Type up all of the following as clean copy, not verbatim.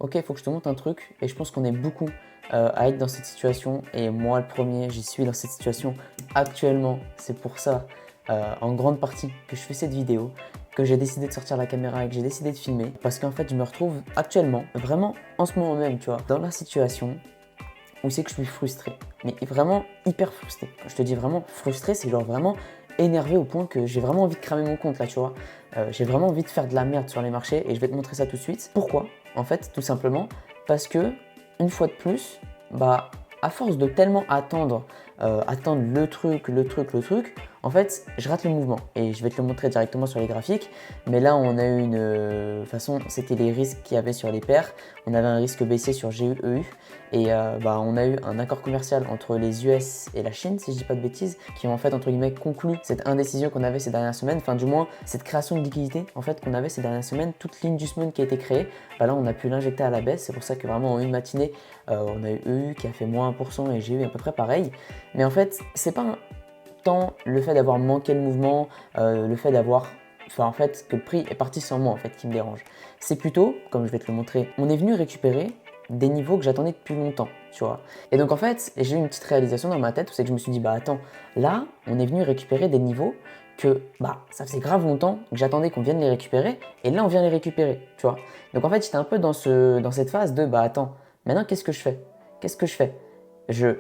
Ok, il faut que je te montre un truc et je pense qu'on est beaucoup à être dans cette situation et moi le premier, j'y suis dans cette situation actuellement. C'est pour ça, en grande partie, que je fais cette vidéo, que j'ai décidé de sortir la caméra et que j'ai décidé de filmer parce qu'en fait, je me retrouve actuellement, vraiment en ce moment même, tu vois, dans la situation où c'est que je suis frustré, mais vraiment hyper frustré. Quand je te dis vraiment frustré, c'est genre vraiment énervé au point que j'ai vraiment envie de cramer mon compte là, tu vois. J'ai vraiment envie de faire de la merde sur les marchés et je vais te montrer ça tout de suite. Pourquoi? En fait, tout simplement parce que, une fois de plus, bah, à force de tellement attendre le truc, en fait, je rate le mouvement et je vais te le montrer directement sur les graphiques. Mais là, on a eu une façon, c'était les risques qu'il y avait sur les paires. On avait un risque baissier sur GU, EU et bah, on a eu un accord commercial entre les US et la Chine, si je dis pas de bêtises, qui ont en fait entre guillemets conclu cette indécision qu'on avait ces dernières semaines, enfin du moins cette création de liquidité en fait qu'on avait ces dernières semaines, toute l'inducement qui a été créée, bah là on a pu l'injecter à la baisse. C'est pour ça que vraiment en une matinée, on a eu EU qui a fait moins 1% et GU à peu près pareil. Mais en fait, c'est pas tant le fait d'avoir manqué le mouvement, le fait d'avoir, enfin en fait que le prix est parti sans moi en fait qui me dérange. C'est plutôt, comme je vais te le montrer, on est venu récupérer des niveaux que j'attendais depuis longtemps, tu vois. Et donc en fait, j'ai eu une petite réalisation dans ma tête où c'est que je me suis dit, bah attends, là, on est venu récupérer des niveaux que, bah, ça faisait grave longtemps que j'attendais qu'on vienne les récupérer, et là, on vient les récupérer, tu vois. Donc en fait, j'étais un peu dans cette phase de, bah attends, maintenant, qu'est-ce que je fais? Qu'est-ce que je fais?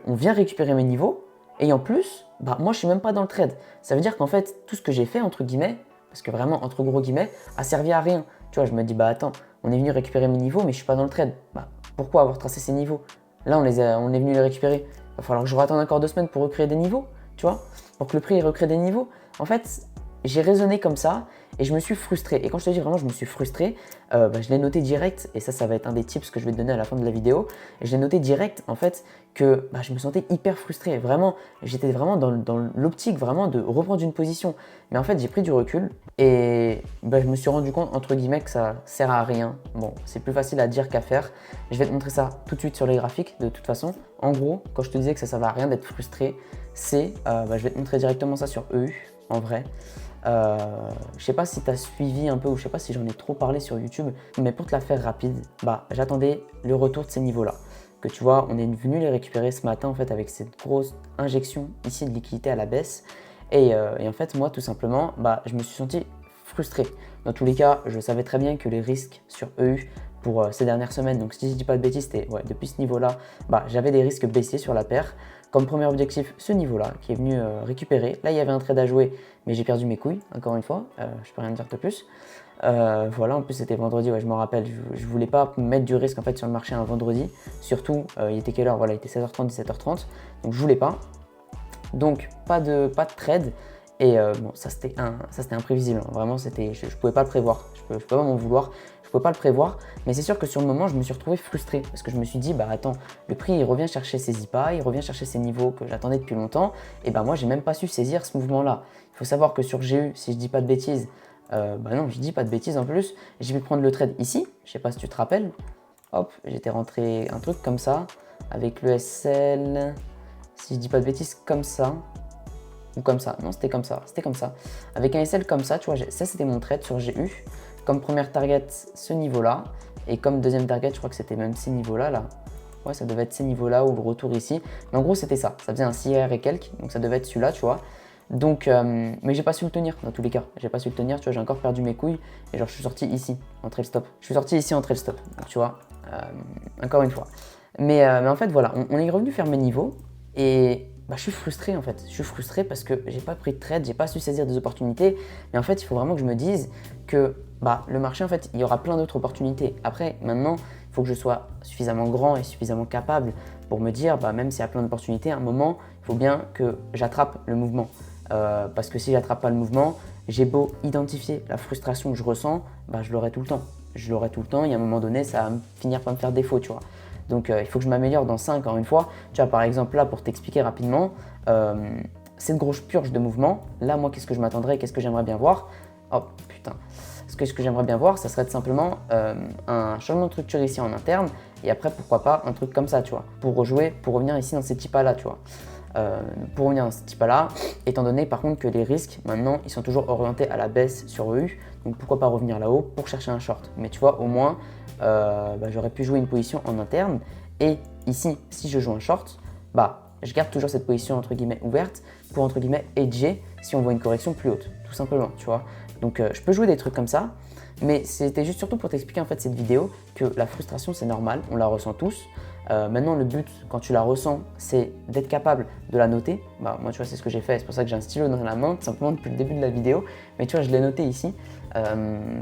On vient récupérer mes niveaux, et en plus, bah moi, je suis même pas dans le trade. Ça veut dire qu'en fait, tout ce que j'ai fait, entre guillemets, parce que vraiment, entre gros guillemets, a servi à rien. Tu vois, je me dis, bah attends, on est venu récupérer mes niveaux, mais je suis pas dans le trade. Bah, pourquoi avoir tracé ces niveaux? Là, on est venu les récupérer. Il va falloir que je attende encore 2 semaines pour recréer des niveaux, tu vois, pour que le prix recrée des niveaux. En fait, j'ai raisonné comme ça et je me suis frustré. Et quand je te dis vraiment je me suis frustré, bah, je l'ai noté direct, et ça va être un des tips que je vais te donner à la fin de la vidéo. Et je l'ai noté direct en fait que bah, je me sentais hyper frustré. Vraiment, j'étais vraiment dans l'optique vraiment de reprendre une position. Mais en fait, j'ai pris du recul et bah, je me suis rendu compte entre guillemets que ça sert à rien. Bon, c'est plus facile à dire qu'à faire. Je vais te montrer ça tout de suite sur les graphiques de toute façon. En gros, quand je te disais que ça ne servait à rien d'être frustré, c'est, bah, je vais te montrer directement ça sur EU en vrai. Je sais pas si tu as suivi un peu ou je sais pas si j'en ai trop parlé sur YouTube, mais pour te la faire rapide, bah, j'attendais le retour de ces niveaux-là. Que tu vois, on est venu les récupérer ce matin en fait avec cette grosse injection ici de liquidité à la baisse. Et en fait, moi, tout simplement, bah, je me suis senti frustré. Dans tous les cas, je savais très bien que les risques sur EU pour ces dernières semaines, donc si je dis pas de bêtises, c'était ouais, depuis ce niveau-là, bah, j'avais des risques baissiers sur la paire. Comme premier objectif, ce niveau-là qui est venu récupérer. Là, il y avait un trade à jouer, mais j'ai perdu mes couilles, encore une fois. Je peux rien dire de plus. Voilà, en plus c'était vendredi, ouais, je me rappelle. Je voulais pas mettre du risque en fait sur le marché un vendredi. Surtout, il était quelle heure? Voilà, il était 16h30, 17h30. Donc je voulais pas. Donc pas de trade. Et bon, ça c'était imprévisible. Hein. Vraiment, je pouvais pas le prévoir. Je peux pas m'en vouloir. Je pouvais pas le prévoir. Mais c'est sûr que sur le moment, je me suis retrouvé frustré parce que je me suis dit, bah attends, le prix il revient chercher ses IPA, il revient chercher ses niveaux que j'attendais depuis longtemps. Et bah moi, j'ai même pas su saisir ce mouvement-là. Il faut savoir que sur GU, si je dis pas de bêtises, bah non, je dis pas de bêtises en plus. J'ai pu prendre le trade ici. Je sais pas si tu te rappelles. Hop, j'étais rentré un truc comme ça avec le SL. Si je dis pas de bêtises, comme ça. Ou comme ça, non c'était comme ça, avec un SL comme ça, tu vois, ça c'était mon trade sur GU, comme première target ce niveau là, et comme deuxième target je crois que c'était même ces niveaux là, ouais ça devait être ces niveaux là ou le retour ici, mais en gros c'était ça faisait un 6R et quelques, donc ça devait être celui-là tu vois, donc mais j'ai pas su le tenir dans tous les cas, j'ai pas su le tenir, tu vois, j'ai encore perdu mes couilles, et genre je suis sorti ici en trail stop, donc tu vois, encore une fois, mais en fait voilà, on est revenu faire mes niveaux, et bah, je suis frustré en fait. Je suis frustré parce que j'ai pas pris de trade, j'ai pas su saisir des opportunités. Mais en fait, il faut vraiment que je me dise que bah, le marché, en fait, il y aura plein d'autres opportunités. Après, maintenant, il faut que je sois suffisamment grand et suffisamment capable pour me dire, bah, même s'il y a plein d'opportunités, à un moment, il faut bien que j'attrape le mouvement. Parce que si j'attrape pas le mouvement, j'ai beau identifier la frustration que je ressens, bah, je l'aurai tout le temps. Je l'aurai tout le temps et à un moment donné, ça va finir par me faire défaut, tu vois. Donc il faut que je m'améliore dans ça encore une fois. Tu vois, par exemple là, pour t'expliquer rapidement, cette grosse purge de mouvement, là moi qu'est-ce que je m'attendrais, qu'est-ce que j'aimerais bien voir? Oh putain, ce que j'aimerais bien voir, ça serait tout simplement un changement de structure ici en interne, et après pourquoi pas un truc comme ça, tu vois, pour rejouer, pour revenir ici dans ces types là, tu vois. Pour revenir dans ce type là, étant donné par contre que les risques maintenant ils sont toujours orientés à la baisse sur EU, donc pourquoi pas revenir là-haut pour chercher un short. Mais tu vois, au moins j'aurais pu jouer une position en interne. Et ici, si je joue un short, je garde toujours cette position entre guillemets ouverte pour entre guillemets hedger si on voit une correction plus haute, tout simplement, tu vois. Donc je peux jouer des trucs comme ça, mais c'était juste surtout pour t'expliquer en fait cette vidéo que la frustration c'est normal, on la ressent tous. Maintenant le but quand tu la ressens c'est d'être capable de la noter. Moi tu vois c'est ce que j'ai fait, c'est pour ça que j'ai un stylo dans la main tout simplement depuis le début de la vidéo. Mais tu vois je l'ai noté ici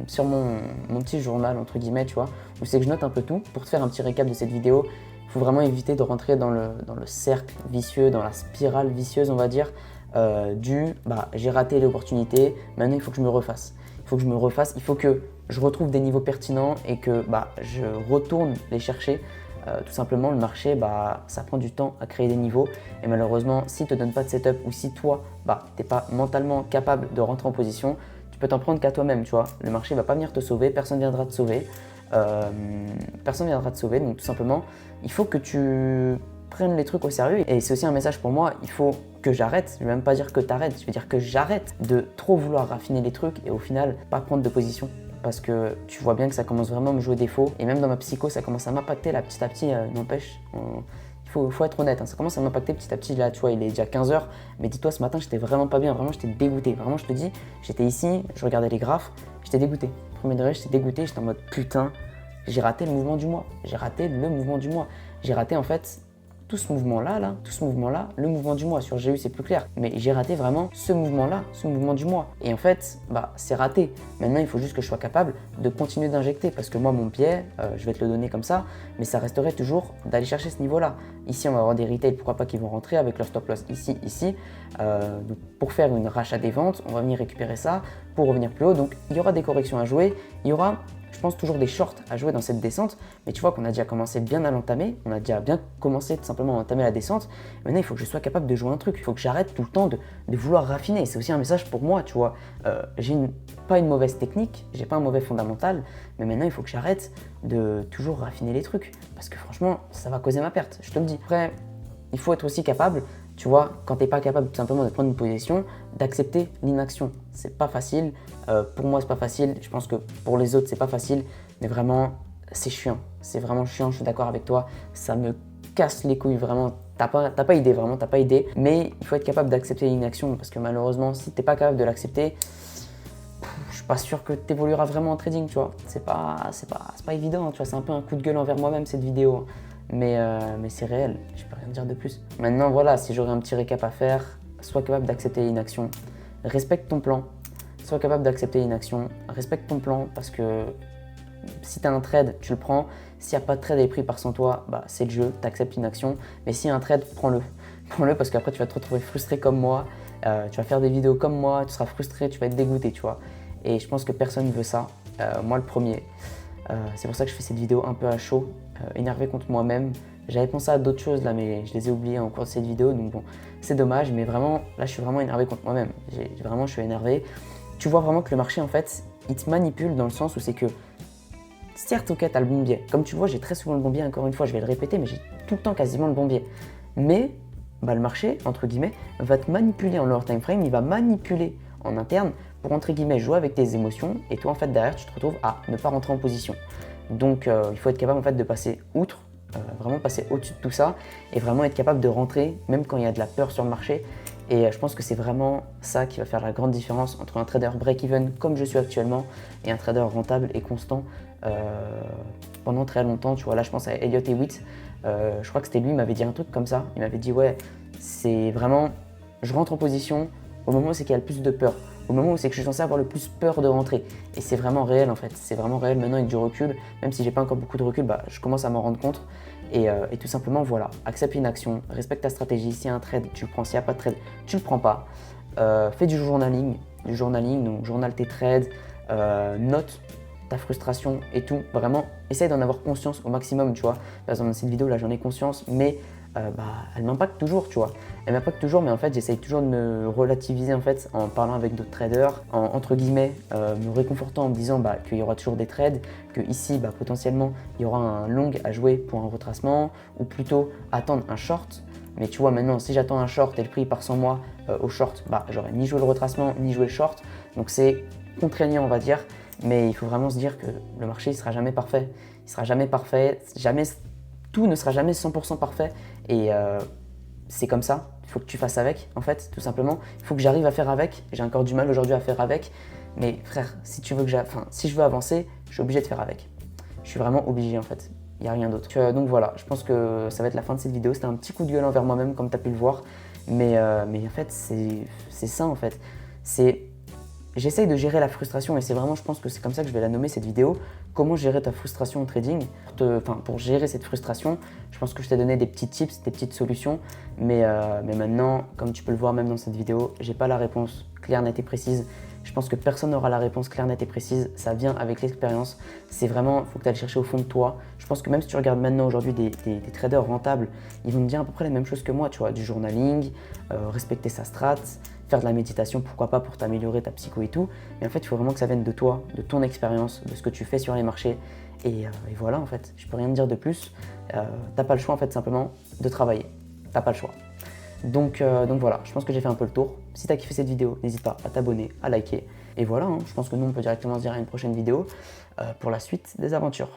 sur mon petit journal entre guillemets tu vois, où c'est que je note un peu tout. Pour te faire un petit récap de cette vidéo, il faut vraiment éviter de rentrer dans le cercle vicieux, dans la spirale vicieuse on va dire, j'ai raté l'opportunité, maintenant il faut que je me refasse. Il faut que je me refasse, il faut que je retrouve des niveaux pertinents et que je retourne les chercher. Tout simplement, le marché, ça prend du temps à créer des niveaux et malheureusement, s'il ne te donne pas de setup ou si toi, tu n'es pas mentalement capable de rentrer en position, tu peux t'en prendre qu'à toi-même, tu vois. Le marché ne va pas venir te sauver, personne ne viendra te sauver. Donc tout simplement, il faut que tu prennes les trucs au sérieux et c'est aussi un message pour moi, il faut que j'arrête, je ne vais même pas dire que tu arrêtes, je vais dire que j'arrête de trop vouloir raffiner les trucs et au final, pas prendre de position. Parce que tu vois bien que ça commence vraiment à me jouer défaut. Et même dans ma psycho, ça commence à m'impacter là petit à petit. N'empêche, il faut être honnête, hein, ça commence à m'impacter petit à petit. Là, tu vois, il est déjà 15 h. Mais dis-toi, ce matin, j'étais vraiment pas bien. Vraiment, j'étais dégoûté. Vraiment, je te dis, j'étais ici, je regardais les graphes, j'étais dégoûté. Premier degré, j'étais dégoûté. J'étais en mode putain, j'ai raté le mouvement du mois. J'ai raté le mouvement du mois. J'ai raté en fait tout ce mouvement-là, le mouvement du mois. Sur GU, c'est plus clair. Mais j'ai raté vraiment ce mouvement-là, ce mouvement du mois. Et en fait, c'est raté. Maintenant, il faut juste que je sois capable de continuer d'injecter. Parce que moi, mon pied, je vais te le donner comme ça, mais ça resterait toujours d'aller chercher ce niveau-là. Ici, on va avoir des retails, pourquoi pas, qui vont rentrer avec leur stop loss ici. Donc pour faire une rachat des ventes, on va venir récupérer ça pour revenir plus haut. Donc, il y aura des corrections à jouer. Il y aura, je pense, toujours des shorts à jouer dans cette descente, mais tu vois qu'on a déjà commencé bien à l'entamer, on a déjà bien commencé tout simplement à entamer la descente. Maintenant, il faut que je sois capable de jouer un truc, il faut que j'arrête tout le temps de vouloir raffiner. C'est aussi un message pour moi, tu vois. J'ai pas une mauvaise technique, j'ai pas un mauvais fondamental, mais maintenant, il faut que j'arrête de toujours raffiner les trucs, parce que franchement, ça va causer ma perte, je te le dis. Après, il faut être aussi capable, tu vois, quand tu n'es pas capable tout simplement de prendre une position, d'accepter l'inaction. C'est pas facile, pour moi c'est pas facile, je pense que pour les autres c'est pas facile, mais vraiment c'est chiant, c'est vraiment chiant, je suis d'accord avec toi, ça me casse les couilles vraiment, t'as pas idée, vraiment t'as pas idée, mais il faut être capable d'accepter l'inaction parce que malheureusement si t'es pas capable de l'accepter, je suis pas sûr que tu évolueras vraiment en trading, tu vois, c'est pas évident, tu vois, c'est un peu un coup de gueule envers moi-même cette vidéo. Mais c'est réel, je peux rien dire de plus. Maintenant voilà, si j'aurais un petit récap à faire, sois capable d'accepter l'inaction, respecte ton plan, sois capable d'accepter l'inaction, respecte ton plan parce que si tu as un trade, tu le prends, s'il n'y a pas de trade et pris par sans toi, c'est le jeu, tu acceptes l'inaction, mais s'il y a un trade, prends-le. Prends-le parce qu'après tu vas te retrouver frustré comme moi, tu vas faire des vidéos comme moi, tu seras frustré, tu vas être dégoûté, tu vois. Et je pense que personne ne veut ça, moi le premier. C'est pour ça que je fais cette vidéo un peu à chaud, énervé contre moi-même. J'avais pensé à d'autres choses là, mais je les ai oubliées en cours de cette vidéo, donc bon, c'est dommage, mais vraiment, là je suis vraiment énervé contre moi-même. Vraiment, je suis énervé. Tu vois vraiment que le marché, en fait, il te manipule dans le sens où c'est que, certes, ok, t'as le bon biais. Comme tu vois, j'ai très souvent le bon biais, encore une fois, je vais le répéter, mais j'ai tout le temps quasiment le bon biais. Mais, le marché, entre guillemets, va te manipuler en lower time frame, il va manipuler en interne pour, entre guillemets, jouer avec tes émotions, et toi, en fait, derrière, tu te retrouves à ne pas rentrer en position. Donc, il faut être capable, en fait, de passer outre, vraiment passer au-dessus de tout ça, et vraiment être capable de rentrer, même quand il y a de la peur sur le marché. Et je pense que c'est vraiment ça qui va faire la grande différence entre un trader break-even, comme je suis actuellement, et un trader rentable et constant pendant très longtemps. Tu vois, là, je pense à Elliott Hewitt. Je crois que c'était lui, il m'avait dit un truc comme ça. Il m'avait dit, ouais, c'est vraiment, je rentre en position au moment où c'est qu'il y a le plus de peur, au moment où c'est que je suis censé avoir le plus peur de rentrer. Et c'est vraiment réel en fait, c'est vraiment réel maintenant avec du recul, même si j'ai pas encore beaucoup de recul, je commence à m'en rendre compte. Et tout simplement, voilà, accepte l'inaction, respecte ta stratégie. S'il y a un trade, tu le prends. S'il n'y a pas de trade, tu le prends pas. Fais du journaling, donc journal tes trades, note ta frustration et tout. Vraiment, essaye d'en avoir conscience au maximum, tu vois. Par exemple, dans cette vidéo là, j'en ai conscience, mais elle m'impacte toujours, tu vois. Elle m'impacte toujours, mais en fait, j'essaye toujours de me relativiser en fait en parlant avec d'autres traders, entre guillemets, me réconfortant en me disant qu'il y aura toujours des trades, que ici, potentiellement, il y aura un long à jouer pour un retracement, ou plutôt attendre un short. Mais tu vois, maintenant, si j'attends un short et le prix part sans moi au short, j'aurais ni joué le retracement, ni joué le short. Donc c'est contraignant, on va dire. mais il faut vraiment se dire que le marché il sera jamais parfait. Il sera jamais parfait, jamais, tout ne sera jamais 100% parfait et c'est comme ça. Il faut que tu fasses avec, en fait, tout simplement. Il faut que j'arrive à faire avec. J'ai encore du mal aujourd'hui à faire avec, mais frère, si tu veux que si je veux avancer, je suis obligé de faire avec. Je suis vraiment obligé en fait. Il n'y a rien d'autre. Donc voilà, je pense que ça va être la fin de cette vidéo. C'était un petit coup de gueule envers moi-même, comme tu as pu le voir. Mais en fait, c'est ça en fait. J'essaye de gérer la frustration et c'est vraiment, je pense que c'est comme ça que je vais la nommer cette vidéo. Comment gérer ta frustration au trading. Pour gérer cette frustration, je pense que je t'ai donné des petits tips, des petites solutions. Mais maintenant, comme tu peux le voir même dans cette vidéo, j'ai pas la réponse claire, nette et précise. Je pense que personne n'aura la réponse claire, nette et précise. Ça vient avec l'expérience. C'est vraiment, il faut que tu ailles chercher au fond de toi. Je pense que même si tu regardes maintenant aujourd'hui des traders rentables, ils vont te dire à peu près la même chose que moi, tu vois, du journaling, respecter sa strat, faire de la méditation, pourquoi pas pour t'améliorer ta psycho et tout. Mais en fait, il faut vraiment que ça vienne de toi, de ton expérience, de ce que tu fais sur les marchés. Et voilà, en fait, je peux rien te dire de plus. T'as pas le choix, en fait, simplement de travailler. T'as pas le choix. Donc voilà, je pense que j'ai fait un peu le tour. Si tu as kiffé cette vidéo, n'hésite pas à t'abonner, à liker. Et voilà, hein, je pense que nous, on peut directement se dire à une prochaine vidéo pour la suite des aventures.